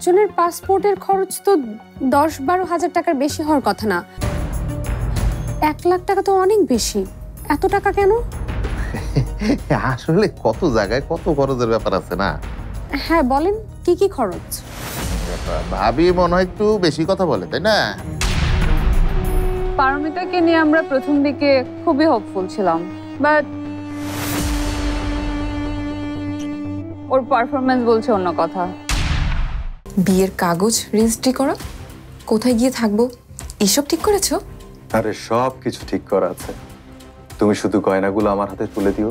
একজনের পাসপোর্টের খরচ তো 10-12 হাজার টাকার বেশি হওয়ার কথা না। 1 লাখ টাকা তো অনেক বেশি, এত টাকা কেন? আসলে কত জায়গায় কত খরচের ব্যাপার আছে না। হ্যাঁ বলেন, কি কি খরচ? ভাবি মনে হয় একটু বেশি কথা বলে, তাই না? পারমিতাকে নিয়ে আমরা প্রথম দিকে খুবই হোপফুল ছিলাম, বাট ওর পারফরমেন্স বলছে অন্য কথা। বিয়ের কাগজ রেজিস্ট্রি করা, কোথায় গিয়ে থাকবো এসব ঠিক করেছো? আরে সব কিছু ঠিক করা আছে, তুমি শুধু গয়নাগুলো আমার হাতে তুলে দিও,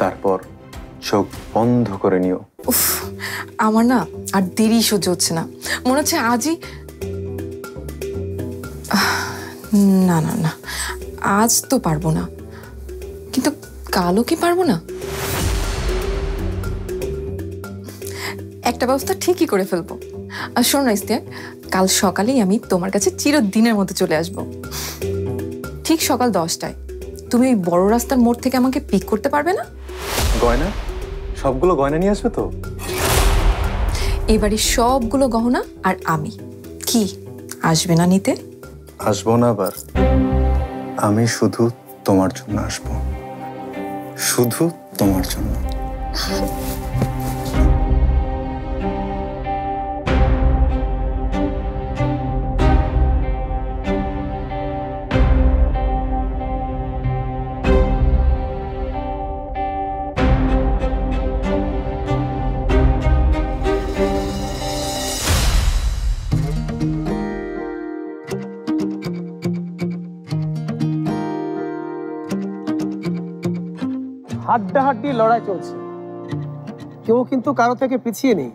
তারপর চোখ বন্ধ করে নিও। উফ, আমার না আর দেরি সহ্য হচ্ছে না, মনে হচ্ছে আজই। না না না, আজ তো পারবো না, কিন্তু কালও কি পারবো না? একটা ব্যবস্থা ঠিকই করে ফেলবো। আর শোন না ইস্তিয়াক, কাল সকালেই আমি তোমার কাছে চিরদিনের মতো চলে আসব, ঠিক সকাল 10টায়। তুমি ওই বড় রাস্তার মোড় থেকে আমাকে পিক করতে পারবে না? গয়না সবগুলো গয়না নিয়ে আসবে তো? এবারে সবগুলো গহনা আর আমি, কি আসবে না নিতে? আসবো না আবার, আমি শুধু তোমার জন্য আসবো, শুধু তোমার জন্য। হাড্ডাহাড্ডি লড়াই চলছে, কেউ কিন্তু কারো থেকে পিছিয়ে নেই।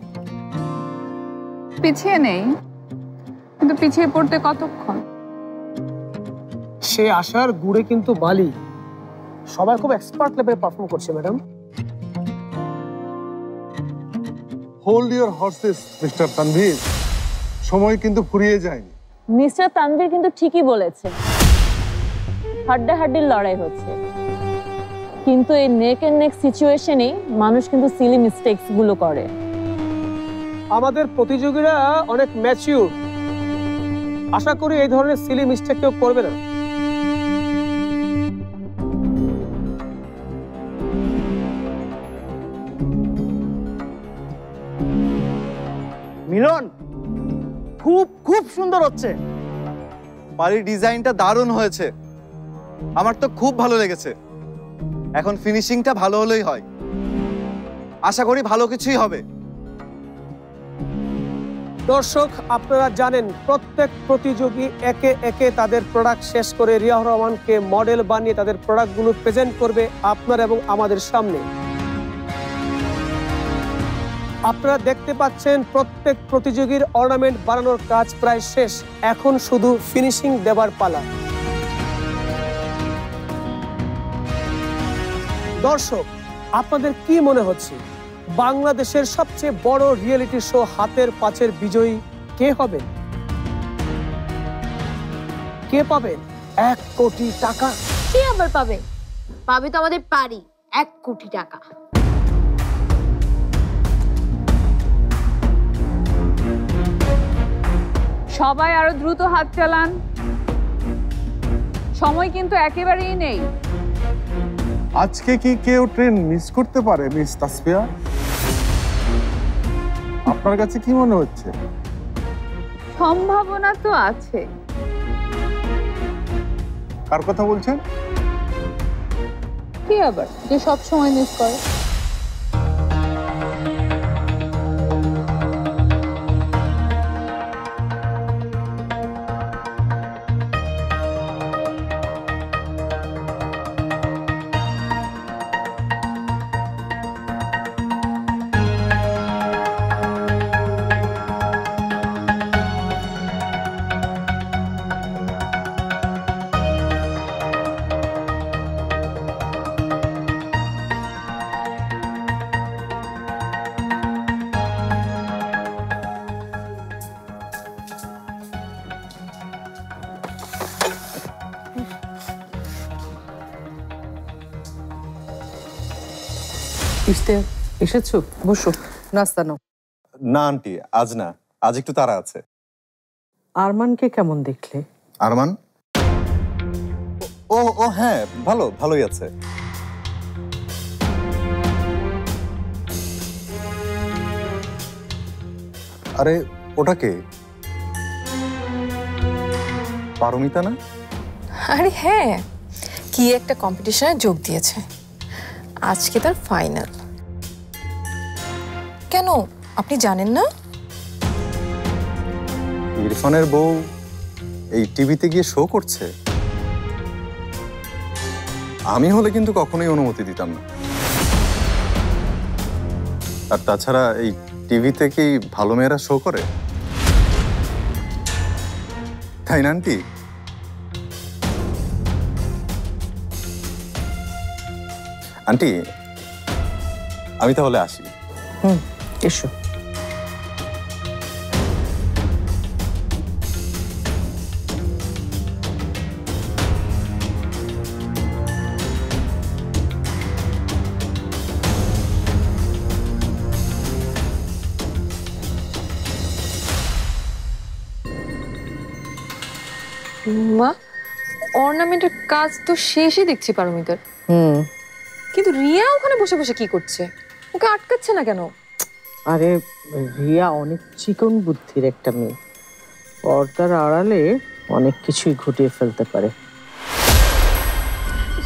পিছিয়ে নেই, কিন্তু পিছিয়ে পড়তে কতক্ষণ? সে আশার গুড়ে কিন্তু বালি। সবাই খুব এক্সপার্ট লেভেলে পারফর্ম করছে madam. Hold your horse's mister Tanvir, সময় কিন্তু ফুরিয়ে যায়নি। মিস্টার তানভীর কিন্তু ঠিকই বলেছে, হাড্ডাহাড্ডির লড়াই হচ্ছে, কিন্তু এই নেক এন্ড নেক সিচুয়েশনেই মানুষ কিন্তু সিলি মিস্টেকস গুলো করে। আমাদের প্রতিযোগীরা অনেক ম্যাচিউর, আশা করি এই ধরনের সিলি মিস্টেক কেউ করবে না। মিলন, খুব খুব সুন্দর হচ্ছে, বাড়ির ডিজাইনটা দারুণ হয়েছে, আমার তো খুব ভালো লেগেছে। এখন ফিনিশিংটা ভালো হলেই হয়, আশা করি ভালো কিছুই হবে। দর্শক, আপনারা জানেন প্রত্যেক প্রতিযোগী একে একে তাদের প্রোডাক্ট শেষ করে রিয়াউর রহমানকে মডেল বানিয়ে তাদের প্রোডাক্টগুলো প্রেজেন্ট করবে আপনার এবং আমাদের সামনে। আপনারা দেখতে পাচ্ছেন প্রত্যেক প্রতিযোগীর অর্নামেন্ট বানানোর কাজ প্রায় শেষ, এখন শুধু ফিনিশিং দেবার পালা। দর্শক, আপনাদের কি মনে হচ্ছে বাংলাদেশের সবচেয়ে বড় রিয়েলিটি শো হাতের পাঁচের বিজয়ী কে হবেন? কে পাবেন 1 কোটি টাকা? কি আবার পাবে? পাবে তো আমাদের পারি 1 কোটি টাকা। সবাই আরো দ্রুত হাত চালান, সময় কিন্তু একেবারেই নেই। আজকে কি কেউ ট্রেন মিস করতে পারে মিস তাসফিয়া? আপনার কাছে কি মনে হচ্ছে? সম্ভাবনা তো আছে। কার কথা বলছেন? কি আবার, যে সব সময় মিস করে। এসেছো, বসো, নাস্তা নাও। না আন্টি, আজ না, আজ একটু তাড়া আছে। আরমানকে কেমন দেখলে? আরমান? ও ও হ্যাঁ, ভালোই আছে। আরে ওটা কে? পারমিতা না? আরে হ্যাঁ, কি একটা কম্পিটিশনে যোগ দিয়েছে, আজকে তার ফাইনাল। কেন, আপনি জানেন না? ইরফানের বউ এই টিভিতে গিয়ে শো করছে। আমি হলে কিন্তু কখনোই অনুমতি দিতাম না। আর তাছাড়া এই টিভিতে কি ভালো মেয়েরা শো করে, তাই না আন্টি? আন্টি, আমি তাহলে আসি। এসো। মা, অর্নামেন্টের কাজ তো শেষই দেখছি পারমিতার, কিন্তু রিয়া ওখানে বসে বসে কি করছে? ওকে আটকাচ্ছে না কেন? আরে রিয়া অনেক চিকন বুদ্ধির একটা মেয়ে, পর্দার আড়ালে অনেক কিছুই ঘটিয়ে ফেলতে পারে।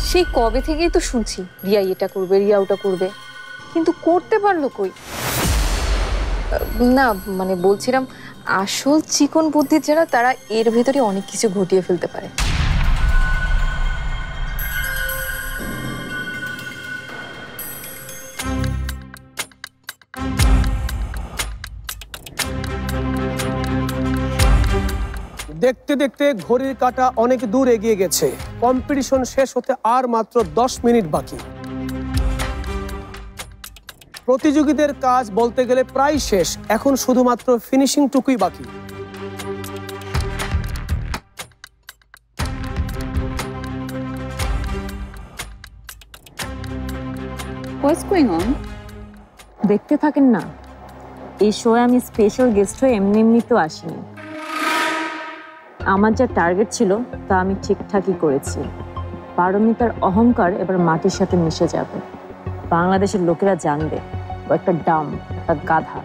সেই কবে থেকেই তো শুনছি রিয়া এটা করবে, রিয়া ওটা করবে, কিন্তু করতে পারলো কই? না মানে বলছিলাম, আসল চিকন বুদ্ধির যারা, তারা এর ভেতরে অনেক কিছু ঘটিয়ে ফেলতে পারে। দেখতে দেখতে ঘড়ির কাঁটা অনেক দূর এগিয়ে গেছে। কম্পিটিশন শেষ হতে আর মাত্র 10 মিনিট বাকি। প্রতিযোগীদের কাজ বলতে গেলে প্রায় শেষ, এখন শুধুমাত্র ফিনিশিং টুকুই বাকি। What's going on? দেখতে থাকেন না, এই শোয়ে আমি স্পেশাল গেস্ট হয়ে এমনি এমনি তো আসিনি। আমার যা টার্গেট ছিল তা আমি ঠিকঠাকই করেছি। পারমিতার অহংকার এবার মাটির সাথে মিশে যাবে। বাংলাদেশের লোকেরা জানবে ও একটা ডাম, একটা গাধা।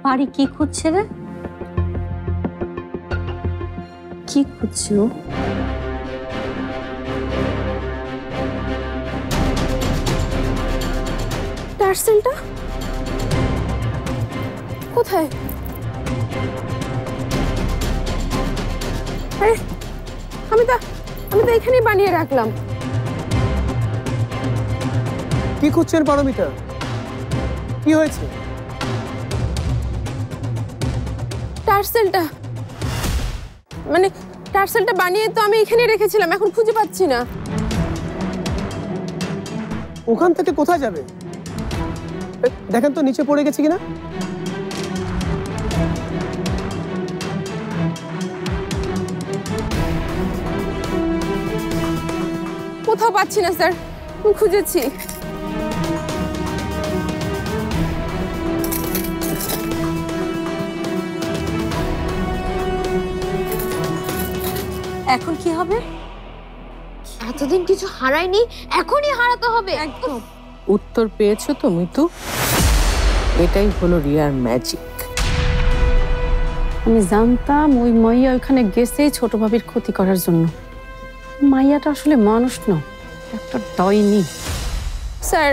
পারি কি খুঁজছে রে? কি খুঁজছে ও? টার্সেলটা কোথায়? আরে আমি তো এখানেই বানিয়ে রাখলাম। কি খুঁজছেন পারমিতা? কি হয়েছে? টার্সেলটা মানে টার্সেলটা বানিয়ে তো আমি এখানে রেখেছিলাম, এখন খুঁজে পাচ্ছি না। ওখান থেকে কোথায় যাবে? দেখেন তো নিচে পড়ে গেছে কিনা। কোথাও পাচ্ছি না স্যার, খুঁজেছি। এখন কি হবে? এতদিন কিছু হারায়নি, এখনই হারাতে হবে। একদম। উত্তর পেয়েছো তো মিতু? এটাই হলো রিয়ার ম্যাজিক। আমি জানতাম ওই মাইয়া ওইখানে গেছেই ছোট ভাবির ক্ষতি করার জন্য। মাইয়াটা আসলে মানুষ না, একটা ডাইনি। স্যার,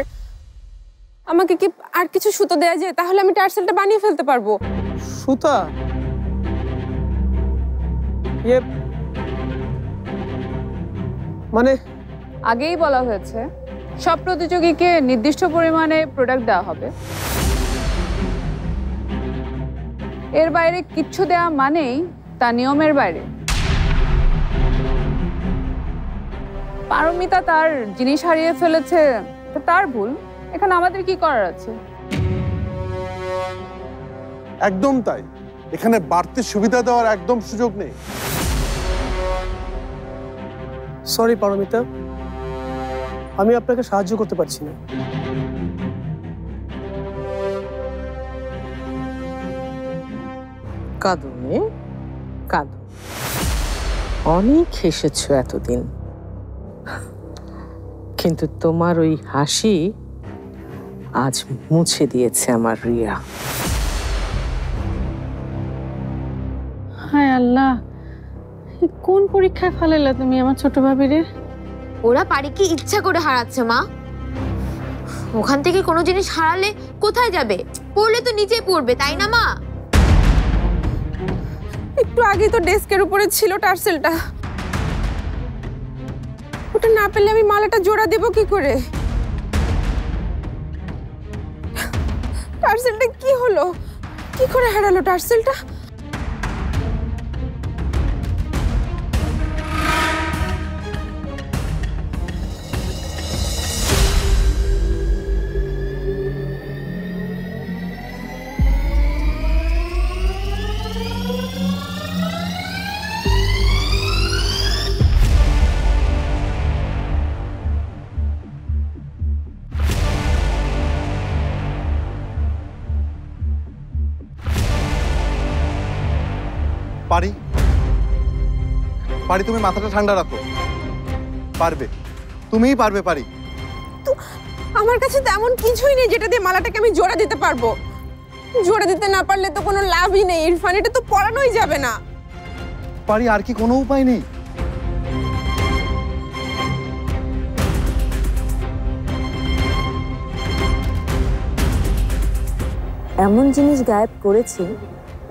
আমাকে কি আর কিছু সুতো দেয়া যায়? তাহলে আমি টার্সেলটা বানিয়ে ফেলতে পারবো। সুতা? মানে আগেই বলা হয়েছে সব প্রতিযোগীকে নির্দিষ্ট পরিমাণে প্রোডাক্ট দেওয়া হবে, এর বাইরে কিচ্ছু দেওয়া মানেই তা নিয়মের বাইরে। পারমিতা তার জিনিস হারিয়ে ফেলেছে, তার ভুল, এখানে আমাদের কি করার আছে? একদম তাই, এখানে বাড়তি সুবিধা দেওয়ার একদম সুযোগ নেই। সরি পারমিতা, আমি আপনাকে সাহায্য করতে পারছি না। কাঁদো মেয়ে, কাঁদো। অনেক হেসেছো এতদিন, কিন্তু তোমার ওই হাসি আজ মুছে দিয়েছে আমার রিয়া। হায় আল্লাহ, কোন পরীক্ষায় ফালাইলা তুমি আমার ছোট ভাবিরে? ওরা পারিকে ইচ্ছা করে হারাচ্ছে মা। ওখান থেকে কোনো জিনিস হারালে কোথায় যাবে? পড়লে তো নিচেই পড়বে, তাই না মা? একটু আগে তো ডেস্কের উপরে ছিল টার্সেলটা, ওটা না পেলে আমি মালাটা জোড়া দেব কি করে? টার্সেলটা কি হলো? কি করে হারালো টার্সেলটা? পারি, পারি তুমি মাথাটা ঠান্ডা রাখো, পারবে, তুমিই পারবে পারি। তো আমার কাছে তেমন কিছুই নেই যেটা দিয়ে মালাটাকে আমি জোড়া দিতে পারবো। জোড়া দিতে না পারলে তো কোনো লাভই নেই ইরফান, এটা তো পড়ানোই যাবে না। পারি, আর কি কোনো উপায় নেই? এমন জিনিস গায়েব করেছি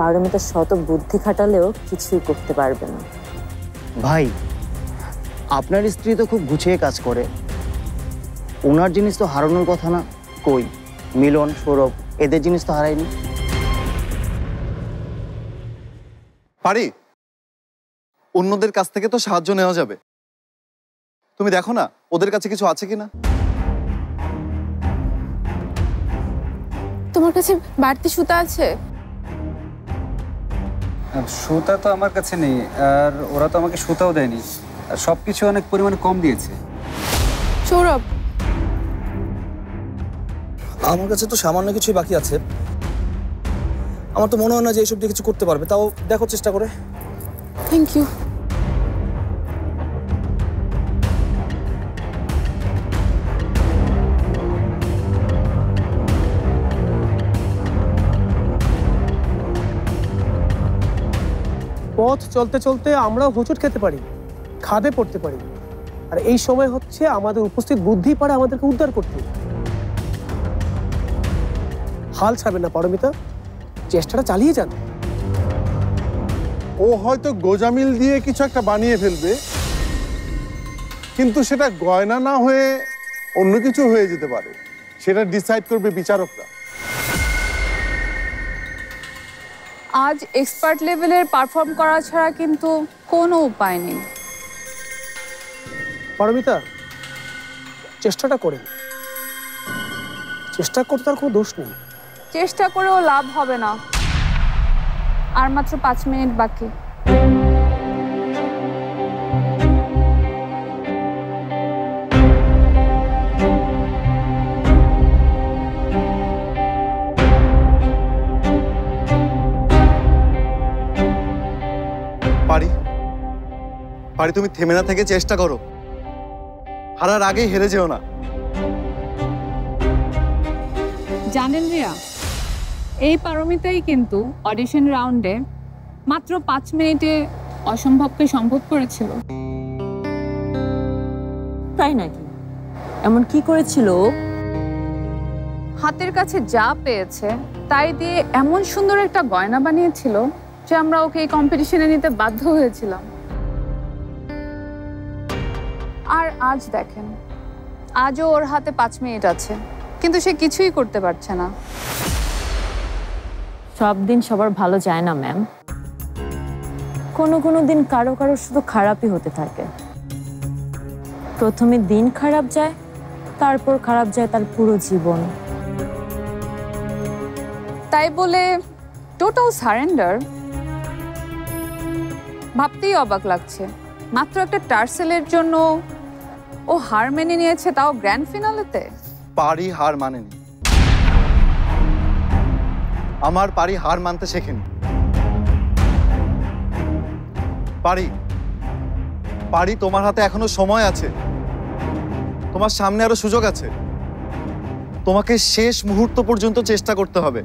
পারমিতা শত বুদ্ধি খাটালেও কিছুই করতে পারবে না। ভাই, আপনার স্ত্রী তো খুব গুছিয়ে কাজ করে, ওনার জিনিস তো হারানোর কথা না। কই মিলন, সৌরভ এদের জিনিস তো হারায়নি। পারি, অন্যদের কাছ থেকে তো সাহায্য নেওয়া যাবে। তুমি দেখো না ওদের কাছে কিছু আছে কিনা। তোমার কাছে বাড়তি সুতা আছে? সুতা তো আমার কাছে নেই, আর ওরা তো আমাকে সুতাও দেয়নি, আর সবকিছু অনেক পরিমাণে কম দিয়েছে। সৌরভ, আমার কাছে তো সামান্য কিছুই বাকি আছে। আমার তো মনে হয় না যে এইসব দিয়ে কিছু করতে পারবে, তাও দেখো চেষ্টা করে। Thank you. পথ চলতে চলতে আমরাও হোঁচট খেতে পারি, খাদে পড়তে পারি, আর এই সময় হচ্ছে আমাদের উপস্থিত বুদ্ধি পারে আমাদেরকে উদ্ধার করতে। হাল ছাড়বে না পারমিতা, চেষ্টাটা চালিয়ে যান। ও হয়তো গোজামিল দিয়ে কিছু একটা বানিয়ে ফেলবে, কিন্তু সেটা গয়না না হয়ে অন্য কিছু হয়ে যেতে পারে, সেটা ডিসাইড করবে বিচারকরা। আজ এক্সপার্ট লেভেলের পারফর্ম করা ছাড়া কিন্তু কোনো উপায় নেই। পারমিতা, চেষ্টাটা করেন, চেষ্টা করতে আর কোনো দোষ নেই। চেষ্টা করেও লাভ হবে না, আর মাত্র 5 মিনিট বাকি। পারি, পারি তুমি থেমে না থেকে চেষ্টা করো, হারার আগেই হেরে যেও না। জানেন রিয়া, এই পারমিতাই কিন্তু অডিশন রাউন্ডে মাত্র 5 মিনিটে অসম্ভবকে সম্ভব করেছিল। তাই নাকি? এমন কি করেছিল? হাতের কাছে যা পেয়েছে তাই দিয়ে এমন সুন্দর একটা গয়না বানিয়েছিল যে আমরা ওকে এই কম্পিটিশনে নিতে বাধ্য হয়েছিলাম। আর আজ দেখেন, আজও ওর হাতে 5 মিনিট আছে, কিন্তু সে কিছুই করতে পারছে না। সব দিন সবার ভালো যায় না ম্যাম, কোনো কোনো দিন কারো কারো শুধু খারাপই হতে থাকে। প্রথমে দিন খারাপ যায়, তারপর খারাপ যায় তার পুরো জীবন। তাই বলে টোটাল সারেন্ডার, ভাবতেই অবাক লাগছে। মাত্র একটা টার্সেলের জন্য ও হার মেনে নিয়েছে, তাও গ্র্যান্ড ফিনালেতে। পারি হার মানেনি, আমার পারি হার মানতে শেখেনি। পারি তোমার হাতে এখনো সময় আছে, তোমার সামনে আরো সুযোগ আছে। তোমাকে শেষ মুহূর্ত পর্যন্ত চেষ্টা করতে হবে,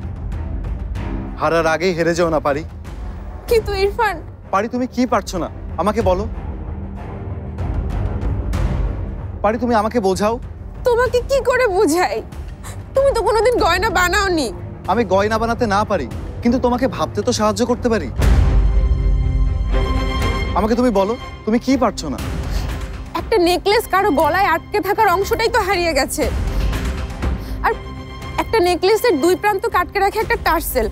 হারার আগেই হেরে যাও না পারি। কিন্তু ইরফান, পারি তুমি কি পারছো না আমাকে বলো। পারি তুমি আমাকে বোঝাও। তোমাকে কি করে বুঝাই? তুমি তো কোনোদিন গয়না বানাওনি। আমি গয়না বানাতে না পারি, কিন্তু তোমাকে ভাবতে তো সাহায্য করতে পারি। আমাকে তুমি বলো, তুমি কি পারছো না? একটা নেকলেস কারো গলায় আটকে থাকার অংশটাই তো হারিয়ে গেছে, আর একটা নেকলেসের দুই প্রান্ত আটকে রাখে একটা টার্সেল।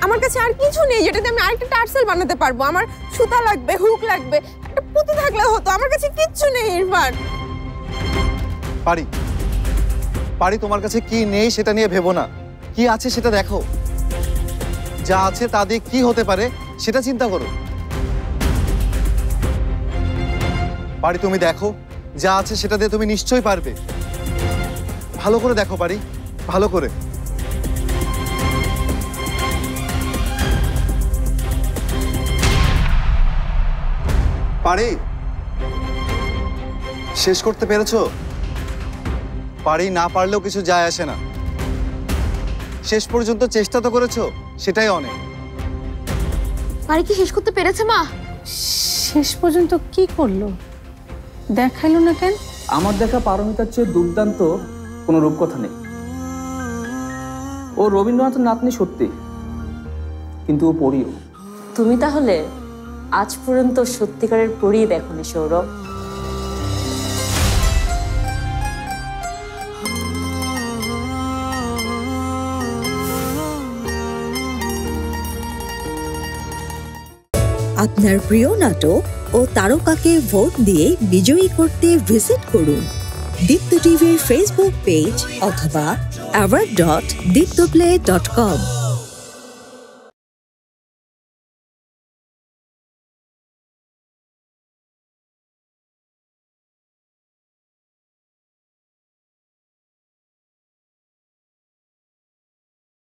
আমার কাছে আর কিছু নেই যেটাতে আমি আরেকটা টার্সেল বানাতে পারবো। আমার সুতা লাগবে, হুক লাগবে, একটা পুঁতি থাকলে হতো। আমার কাছে কিচ্ছু নেই ইরফান। পারি তোমার কাছে কি নেই সেটা নিয়ে ভেবো না, কি আছে সেটা দেখো। যা আছে তা দিয়ে কি হতে পারে সেটা চিন্তা করো। পারি তুমি দেখো, যা আছে সেটা দিয়ে তুমি নিশ্চয়ই পারবে। ভালো করে দেখো পারি, ভালো করে। পারি শেষ করতে পেরেছো? পারি না পারলেও কিছু যায় আসে না, শেষ পর্যন্ত চেষ্টা তো করেছো, সেটাই অনেক। পারি কি শেষ করতে পেরেছে মা? শেষ পর্যন্ত কি করলো দেখাইলো না কেন? আমার দেখা পারমিতার চেয়ে দুর্দান্ত কোনো রূপকথা নেই। ও রবীন্দ্রনাথের নাতনি সত্যি, কিন্তু ও পড়িও। তুমি তাহলে আজ পর্যন্ত সত্যিকারের পরী দেখোনি সৌরভ। আপনার প্রিয় নাটক ও তারকাকে ভোট দিয়ে বিজয়ী করতে ভিজিট করুন দীপ্ত টিভির ফেসবুক পেজ অথবা award.diptoplay.com।